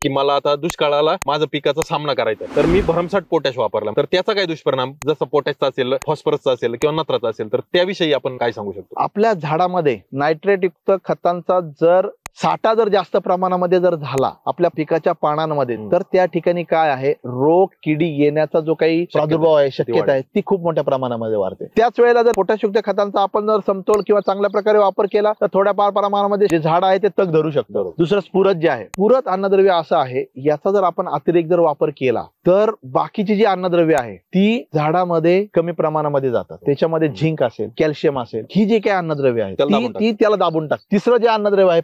की मला आता दुष्काळाला माझं पिकाचा सामना करायचा तर मी भरमसाठ पोटॅश वापरला तर त्याचा काय दुष्परिणाम जसं पोटॅशचा असेल, फॉस्फरसचा असेल किंवा नत्राचा असेल तर त्याविषयी आपण काय सांगू शकतो? आपल्या झाडामध्ये नायट्रेट युक्त खतांचा जर साठा जर जास्त प्रमाणामध्ये जर झाला आपल्या पिकाच्या पानांमध्ये तर त्या ठिकाणी काय आहे, रोग किडी येण्याचा जो काही प्रादुर्भाव आहे, शक्यता आहे, ती खूप मोठ्या प्रमाणामध्ये वाढते. त्याच वेळेला जर पोटॅशयुक्त खतांचा आपण जर समतोल किंवा चांगल्या प्रकारे वापर केला तर थोड्याफार प्रमाणामध्ये जे झाड आहे ते तग धरू शकतं. दुसरं स्फुरद जे आहे, पूरक अन्नद्रव्य असं आहे, याचा जर आपण अतिरेक जर वापर केला तर बाकीची जी अन्नद्रव्य आहे ती झाडामध्ये कमी प्रमाणामध्ये जातात. त्याच्यामध्ये झिंक असेल, कॅल्शियम असेल, ही जी काही अन्नद्रव्य आहे ती त्याला दाबून टाकतात. तिसरं जे अन्नद्रव्य आहे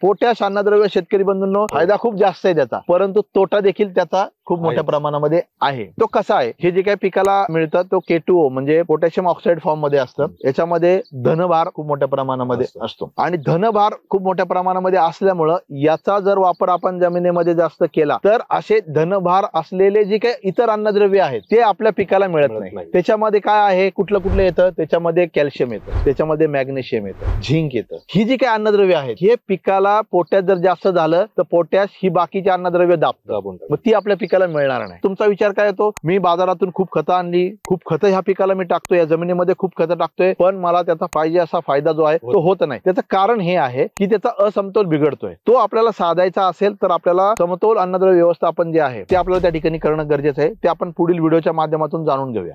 पोटॅश अन्नद्रव्य शेतकरी बंधूंनो फायदा खूप जास्त आहे त्याचा, परंतु तोटा देखील त्याचा खूप मोठ्या प्रमाणामध्ये आहे. तो कसा आहे, हे जे काही पिकाला मिळतं तो K2O म्हणजे पोटॅशियम ऑक्साईड फॉर्म मध्ये असतं. याच्यामध्ये धनभार खूप मोठ्या प्रमाणामध्ये असतो आणि धनभार खूप मोठ्या प्रमाणामध्ये असल्यामुळं याचा जर वापर आपण जमिनीमध्ये जास्त केला तर असे धनभार असलेले जे काही इतर अन्नद्रव्य आहेत ते आपल्या पिकाला मिळत नाही. त्याच्यामध्ये काय आहे, कुठलं येतं, त्याच्यामध्ये कॅल्शियम येतं, त्याच्यामध्ये मॅग्नेशियम येतं, झिंक येतं. ही जी काही अन्नद्रव्य आहेत हे पिकाला पोटॅश जर जास्त झालं तर पोटॅश ही बाकीची अन्नद्रव्य दाबून मग ती आपल्या पिकाला मिळणार नाही. तुमचा विचार काय येतो, मी बाजारातून खूप खतं आणली, खूप खतं ह्या पिकाला मी टाकतोय, या जमिनीमध्ये खूप खतं टाकतोय, पण मला त्याचा पाहिजे असा फायदा जो आहे तो होत नाही. त्याचं कारण हे आहे की त्याचा असमतोल बिघडतोय. तो आपल्याला साधायचा असेल तर आपल्याला समतोल अन्नद्रव्य व्यवस्थापन जे आहे ते आपल्याला त्या ठिकाणी करणं गरजेचं आहे. ते आपण पुढील व्हिडिओच्या माध्यमातून जाणून घेऊया.